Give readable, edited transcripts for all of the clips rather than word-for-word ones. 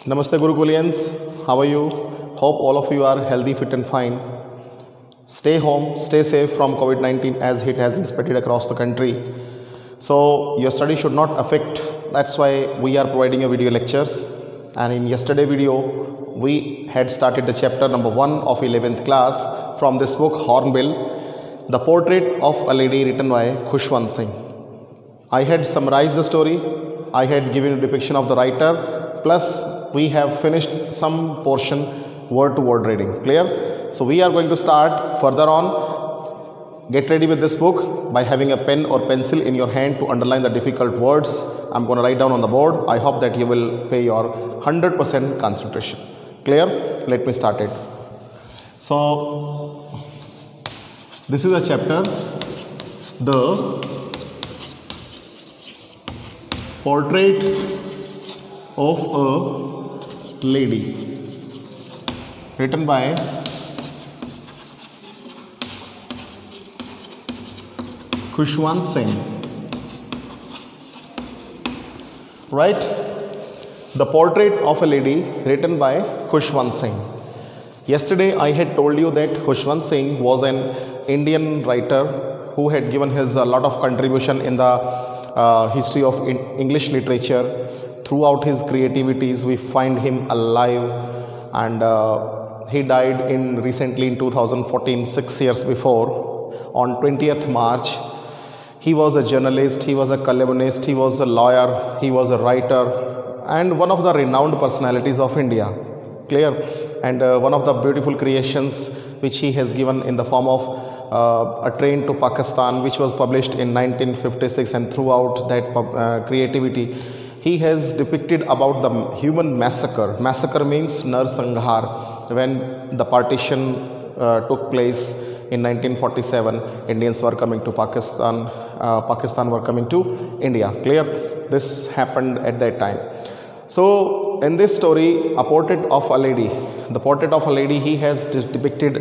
Namaste Gurukulians, how are you? Hope all of you are healthy, fit and fine. Stay home, stay safe from COVID-19 as it has been spread across the country. So your study should not affect, that's why we are providing you video lectures. And in yesterday video, we had started the chapter number 1 of 11th class from this book Hornbill, The Portrait of a Lady written by Ch-1 Singh. I had summarized the story, I had given a depiction of the writer, plus we have finished some portion word to word reading. Clear? So we are going to start further on. Get ready with this book by having a pen or pencil in your hand to underline the difficult words. I'm going to write down on the board. I hope that you will pay your 100% concentration. Clear? Let me start it. So this is a chapter, The Portrait of a Lady, written by Ch-1 Singh. Right? The Portrait of a Lady, written by Ch-1 Singh. Yesterday I had told you that Ch-1 Singh was an Indian writer who had given his a lot of contribution in the history of English literature. Throughout his creativities, we find him alive, and he died recently in 2014, 6 years before, on 20th March. He was a journalist, he was a columnist, he was a lawyer, he was a writer, and one of the renowned personalities of India. Clear? And one of the beautiful creations which he has given in the form of A Train to Pakistan, which was published in 1956, and throughout that creativity, he has depicted about the human massacre. Massacre means Narsanghar. When the partition took place in 1947, Indians were coming to Pakistan, Pakistan were coming to India. Clear? This happened at that time. So in this story, A Portrait of a Lady, The Portrait of a Lady, he has depicted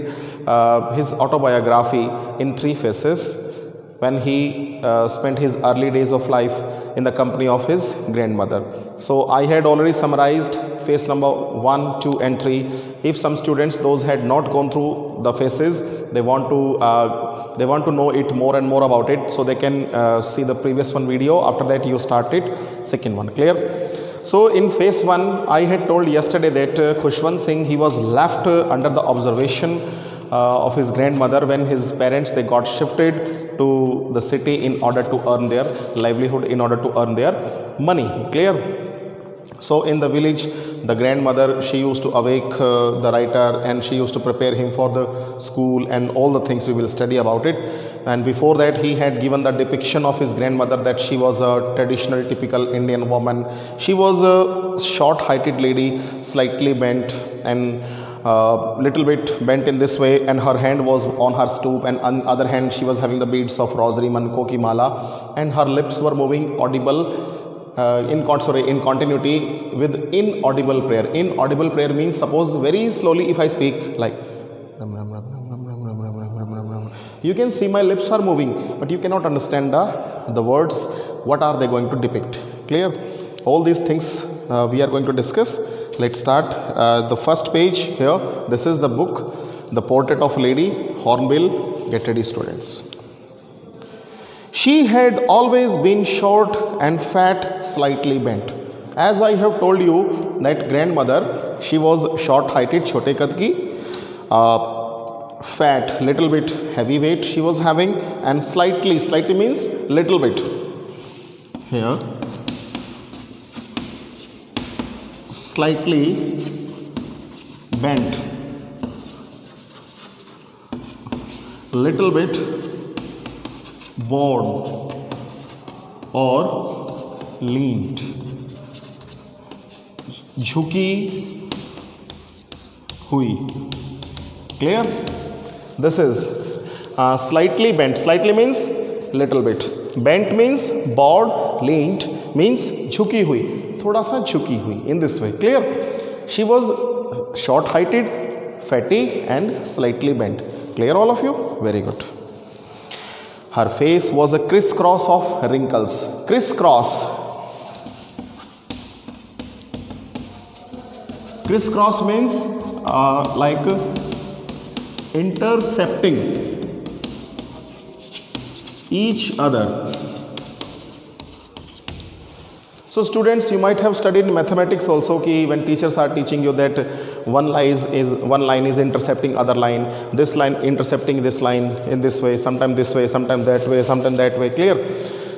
his autobiography in 3 phases, when he spent his early days of life in the company of his grandmother. So I had already summarized phase number 1, 2 and 3. If some students, those had not gone through the phases, they want to know it more and more about it, so they can see the previous one video. After that you start it, second one. Clear? So in phase 1, I had told yesterday that Ch-1 Singh, he was left under the observation of his grandmother when his parents, they got shifted to the city in order to earn their livelihood, in order to earn their money. Clear? So in the village, the grandmother, she used to awake the writer, and she used to prepare him for the school and all the things we will study about it. And before that, he had given the depiction of his grandmother, that she was a traditional typical Indian woman. She was a short-heighted lady, slightly bent, and little bit bent in this way, and her hand was on her stoop, and on the other hand she was having the beads of rosary, manko ki mala, and her lips were moving audible in continuity with inaudible prayer. Inaudible prayer means, suppose very slowly if I speak like, you can see my lips are moving, but you cannot understand the words, what are they going to depict. Clear? All these things we are going to discuss. Let's start the first page here. This is the book, The Portrait of a Lady, Hornbill. Get ready, students. She had always been short and fat, slightly bent. As I have told you, that grandmother, she was short-heighted, chote kad ki, fat, little bit heavy weight she was having, and slightly means little bit. Here, slightly bent, little bit bowed or leaned, झुकी हुई. Clear? This is slightly bent. Slightly means little bit. Bent means bowed. Leaned means झुकी हुई, थोड़ा सा झुकी हुई. In this way. Clear? She was short-heighted, fatty and slightly bent. Clear, all of you? Very good. Her face was a crisscross of wrinkles. Crisscross. Crisscross means like intercepting each other. So students, you might have studied in mathematics also ki when teachers are teaching you that one line is intercepting other line, this line intercepting this line in this way, sometime this way, sometime that way, sometime that way. Clear?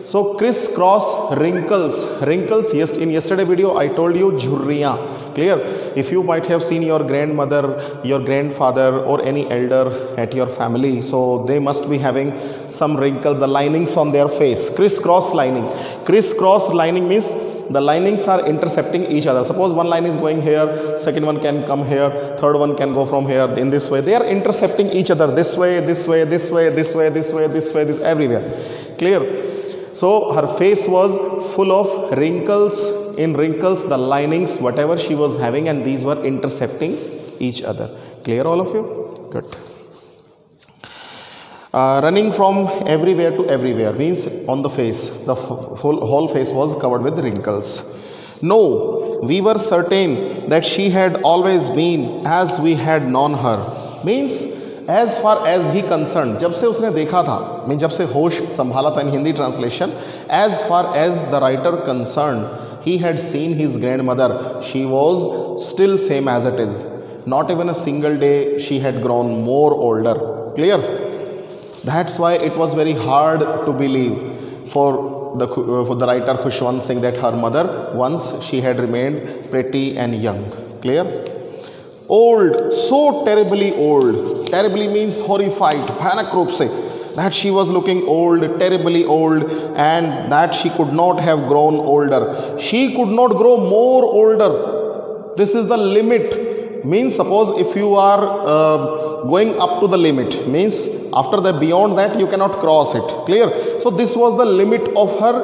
So crisscross, wrinkles. Yes, in yesterday video I told you jhurriyan. Clear? If you might have seen your grandmother, your grandfather, or any elder at your family, so they must be having some wrinkles, the linings on their face. Crisscross lining. Crisscross lining means the linings are intercepting each other. Suppose one line is going here, second one can come here, third one can go from here in this way. They are intercepting each other this way, this way, this way, this way, this way, this way, this everywhere. Clear? So her face was full of wrinkles. In wrinkles, the linings, whatever she was having, and these were intercepting each other. Clear, all of you? Good. Running from everywhere to everywhere means on the face, the whole face was covered with wrinkles. No, we were certain that she had always been as we had known her. Means as far as he concerned, जब से उसने देखा था, means जब से होश संभाला था in Hindi translation, as far as the writer concerned, he had seen his grandmother, she was still same as it is. Not even a single day she had grown more older. Clear? That's why it was very hard to believe for the writer Ch-1 saying that her mother once she had remained pretty and young. Clear? Old, so terribly old. Terribly means horrified, bhayanak roop se, that she was looking old, terribly old, and that she could not have grown older. She could not grow more older. This is the limit. Means suppose if you are going up to the limit, means after that, beyond that you cannot cross it. Clear? So this was the limit of her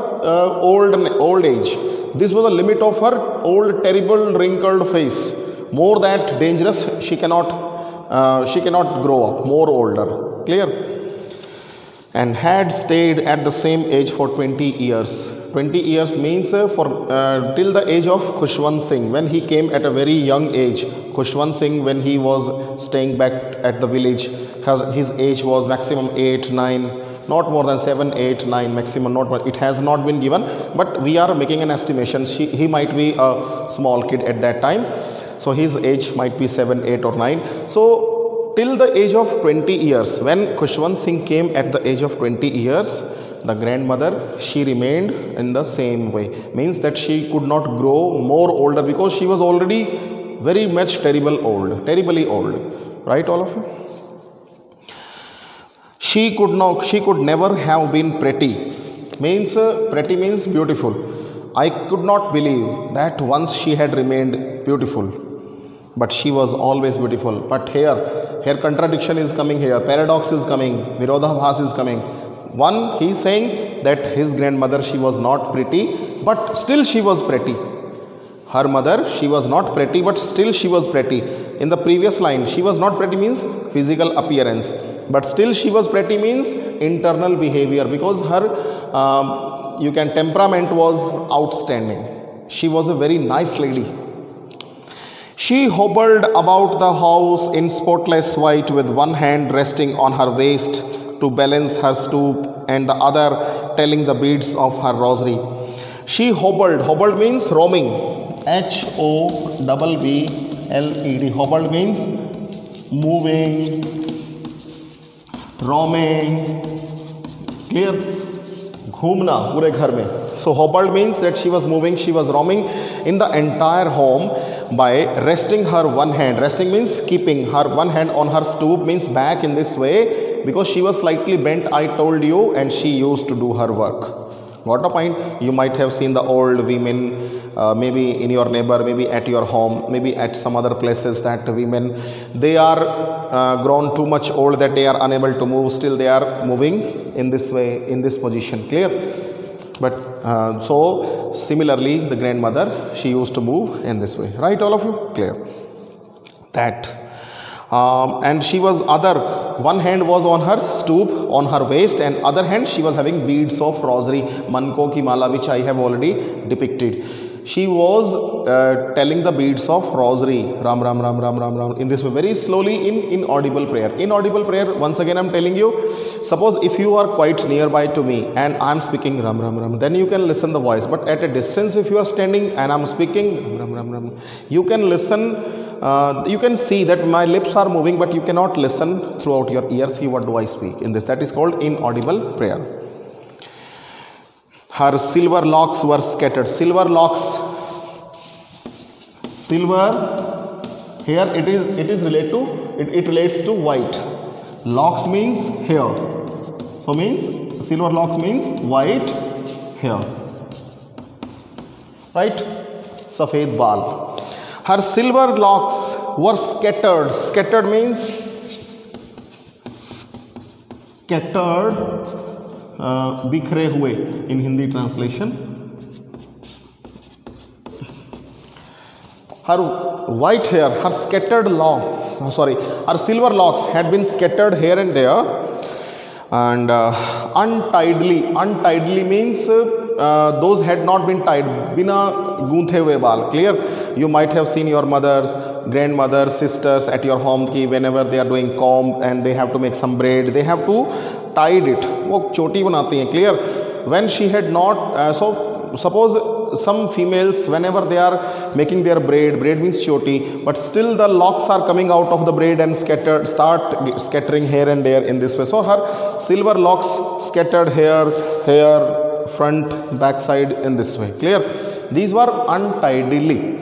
old age. This was the limit of her old, terrible, wrinkled face. More that dangerous, she cannot grow up more older. Clear? And had stayed at the same age for 20 years. 20 years means for till the age of Ch-1 Singh, when he came at a very young age. Ch-1 Singh, when he was staying back at the village, his age was maximum 8, 9, not more than 7, 8, 9 maximum. Not more. It has not been given, but we are making an estimation. He might be a small kid at that time, so his age might be 7, 8 or 9. So till the age of 20 years, when Ch-1 Singh came at the age of 20 years, the grandmother, she remained in the same way. Means that she could not grow more older because she was already very much terribly old. Right, all of you? She could never have been pretty. Means pretty means beautiful. I could not believe that once she had remained beautiful, but she was always beautiful. But here contradiction is coming, here paradox is coming, virodhabhas is coming. One, he is saying that his grandmother, she was not pretty, but still she was pretty. Her mother, she was not pretty, but still she was pretty. In the previous line, she was not pretty means physical appearance, but still she was pretty means internal behavior, because her temperament was outstanding. She was a very nice lady. She hobbled about the house in spotless white, with one hand resting on her waist to balance her stoop and the other telling the beads of her rosary. She hobbled means roaming, H-O-B-B-L-E-D. Hobbled means moving, roaming. Clear? Ghumna pure ghar mein. So hobbled means that she was moving, she was roaming in the entire home by resting her one hand. Resting means keeping her one hand on her stoop, means back in this way, because she was slightly bent, I told you, and she used to do her work. Got a point? You might have seen the old women, maybe in your neighbor, maybe at your home, maybe at some other places, that women, they are grown too much old that they are unable to move, still they are moving in this way, in this position. Clear? But so similarly the grandmother, she used to move in this way. Right, all of you? Clear? That and she was one hand was on her stoop, on her waist, and other hand she was having beads of rosary, manko ki mala, which I have already depicted. She was telling the beads of rosary, Ram Ram Ram Ram Ram Ram, in this way, very slowly, in inaudible prayer. Inaudible prayer, once again I'm telling you, suppose if you are quite nearby to me and I'm speaking Ram Ram Ram, then you can listen the voice. But at a distance, if you are standing and I'm speaking Ram Ram Ram, you can listen, you can see that my lips are moving, but you cannot listen throughout your ears. See, what do I speak in this? That is called inaudible prayer. Her silver locks were scattered. Silver locks, silver, here it is related to, it relates to white. Locks means hair, so means silver locks means white hair, right? Safed baal. Her silver locks were scattered. Scattered means scattered, बिखरे हुए in Hindi translation. Her white hair, her scattered her silver locks had been scattered here and there, and untidily means those had not been tied, बिना गूंथे हुए बाल. Clear? You might have seen your mothers, grandmothers, sisters at your home ki whenever they are doing comb and they have to make some braid, they have to tied it, वो चोटी बनाती हैं. Clear? When she had not, so suppose some females, whenever they are making their braid means choti, but still the locks are coming out of the braid and start scattering here and there in this way. So her silver locks scattered here, front, back side in this way. Clear? These were untidily.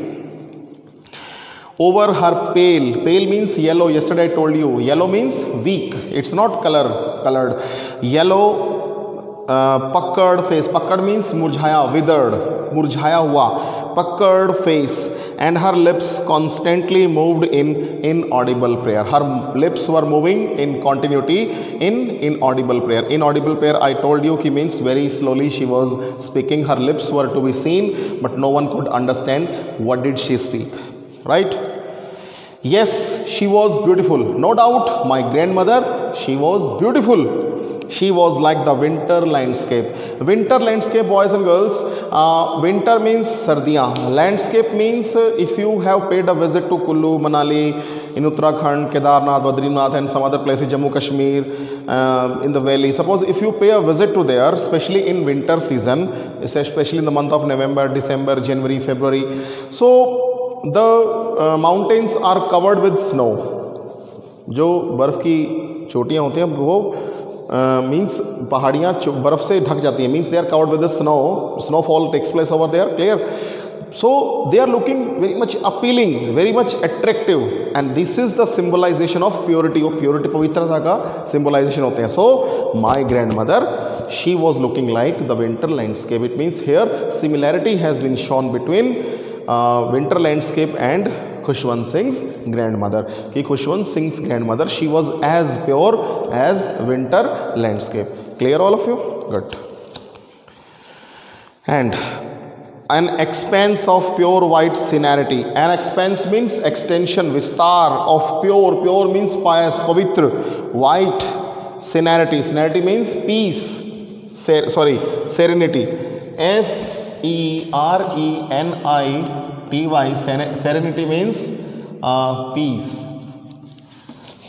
Over her pale means yellow. Yesterday I told you, yellow means weak. It's not colored. Yellow, puckered face. Puckered means murjhaya, withered, murjhaya hua. Puckered face, and her lips constantly moved in inaudible prayer. Her lips were moving in continuity in inaudible prayer. Inaudible prayer, I told you, ki means very slowly she was speaking. Her lips were to be seen, but no one could understand what did she speak. Right? Yes, she was beautiful. No doubt, my grandmother, she was beautiful. She was like the winter landscape. Winter landscape, boys and girls, winter means sardiyan. Landscape means if you have paid a visit to Kullu, Manali, in Uttarakhand, Kedarnath, Badrinath and some other places, Jammu Kashmir, in the valley. Suppose if you pay a visit to there, especially in winter season, especially in the month of November, December, January, February. So the mountains are covered with snow. जो बर्फ़ की चोटियाँ होती हैं वो means पहाड़ियाँ बर्फ़ से ढक जाती हैं, means they are covered with the snow. Snowfall takes place over there. Clear? So they are looking very much appealing, very much attractive, and this is the symbolization of purity. वो purity पवित्रता का symbolization होते हैं. So my grandmother, she was looking like the winter landscape. It means here similarity has been shown between winter landscape and Ch-1 Singh's grandmother. Ki Ch-1 Singh's grandmother, she was as pure as winter landscape. Clear, all of you? Good. And an expanse of pure white scenery. An expanse means extension, vistar of pure. Pure means pious, pavitra. White scenery. Scenery means peace. Serenity. SERENITY. Serenity means peace.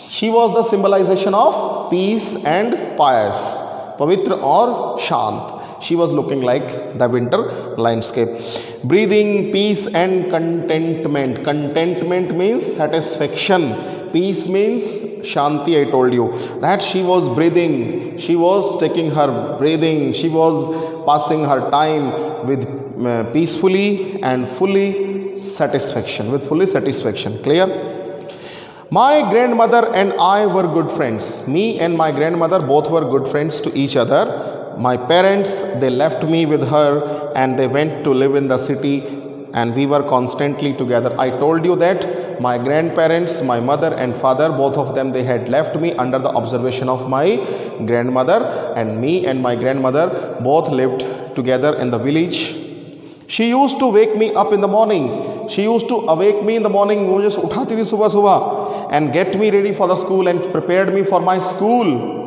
She was the symbolization of peace and pious, pavitra or shant. She was looking like the winter landscape. Breathing peace and contentment. Contentment means satisfaction. Peace means shanti. I told you that she was breathing. She was taking her breathing. She was passing her time with peacefully and fully satisfaction. With fully satisfaction. Clear? My grandmother and I were good friends. Me and my grandmother both were good friends to each other. My parents, they left me with her and they went to live in the city, and we were constantly together. I told you that my grandparents, my mother and father, both of them, they had left me under the observation of my grandmother, and me and my grandmother both lived together in the village. She used to wake me up in the morning. She used to awake me in the morning. वो just उठाती थी सुबह सुबह and get me ready for the school and prepared me for my school.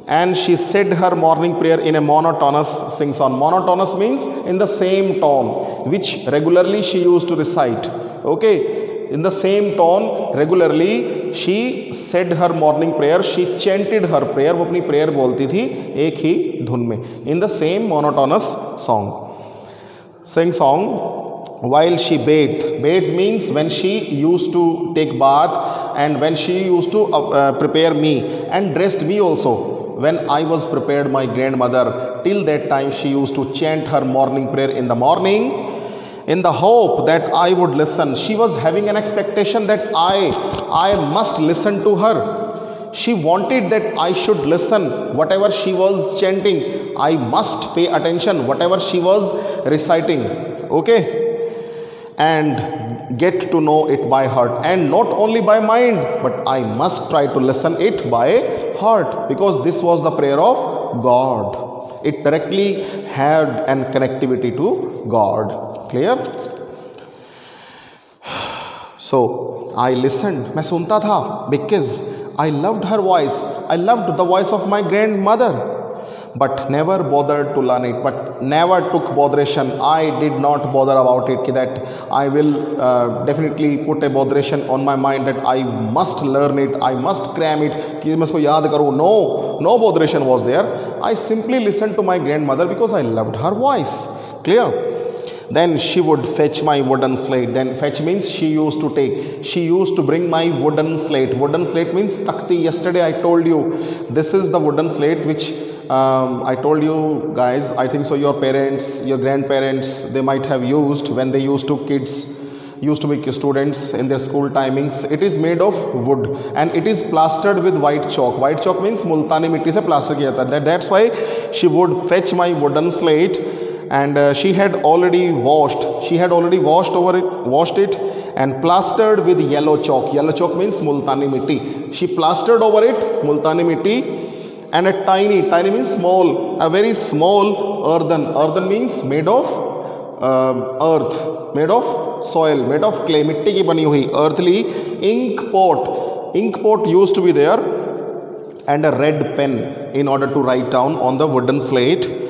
and she said her morning prayer in a monotonous sing song. Monotonous means in the same tone which regularly she used to recite. Okay, in the same tone regularly she said her morning prayer, she chanted her prayer, वो अपनी prayer बोलती थी एक ही धुन में, in the same monotonous sing song while she bathed. Bathed means when she used to take bath and when she used to prepare me and dressed me also. When I was prepared my grandmother, till that time she used to chant her morning prayer in the morning in the hope that I would listen. She was having an expectation that I must listen to her. She wanted that I should listen whatever she was chanting. I must pay attention whatever she was reciting. Okay, and get to know it by heart, and not only by mind, but I must try to listen it by heart, because this was the prayer of God. It directly had an connectivity to God. Clear? So I listened, मैं सुनता था, because I loved her voice. I loved the voice of my grandmother, but never bothered to learn it, but never took botheration. I did not bother about it, that I will definitely put a botheration on my mind that I must learn it, I must cram it, कि मैं इसको याद करूँ. No botheration was there. I simply listened to my grandmother because I loved her voice. Clear? Then she would fetch my wooden slate. Then fetch means she used to take. She used to bring my wooden slate. Wooden slate means takti. Yesterday I told you this is the wooden slate which I told you guys. I think so. Your parents, your grandparents, they might have used when they used to be students in their school timings. It is made of wood and it is plastered with white chalk. White chalk means multani mitti se plaster kiya jata. That's why she would fetch my wooden slate. And she had already washed it and plastered with yellow chalk. Yellow chalk means multani mitti. She plastered over it multani mitti and a tiny means small, a very small earthen means made of earth, made of soil, made of clay, mitti ki bani hui, earthly ink pot used to be there, and a red pen in order to write down on the wooden slate.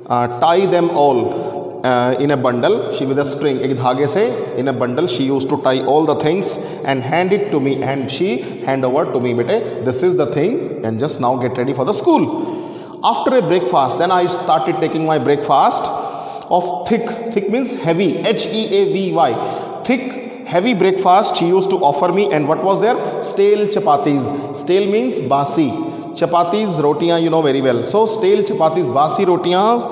Tie them all in a bundle. She with a string, ek dhage se, in a bundle she used to tie all the things and hand it to me, and she hand over to me, bete, this is the thing and just now get ready for the school. After a breakfast, then I started taking my breakfast of thick means heavy, HEAVY, thick heavy breakfast she used to offer me. And what was there? Stale chapatis. Stale means basi. Chapatis, rotiyan, you know very well. So stale chapatis, basi rotiyas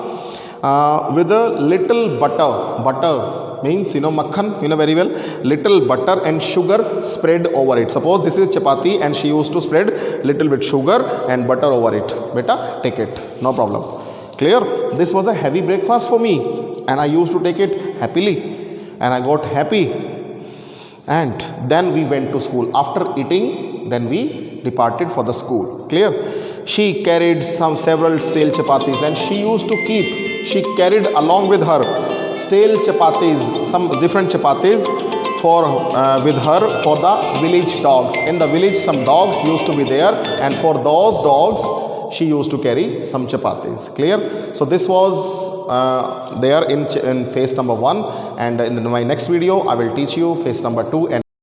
with a little butter means, you know, makhan, you know very well, little butter and sugar spread over it. Suppose this is chapati and she used to spread little bit sugar and butter over it. Beta, take it, no problem. Clear? This was a heavy breakfast for me and I used to take it happily and I got happy. And then we went to school. After eating, then we departed for the school. Clear? She carried several stale chapatis and she carried along with her stale chapatis, some different chapatis with her for the village dogs. In the village some dogs used to be there, and for those dogs she used to carry some chapatis. Clear? So this was there in phase number 1, and in my next video I will teach you phase number 2 and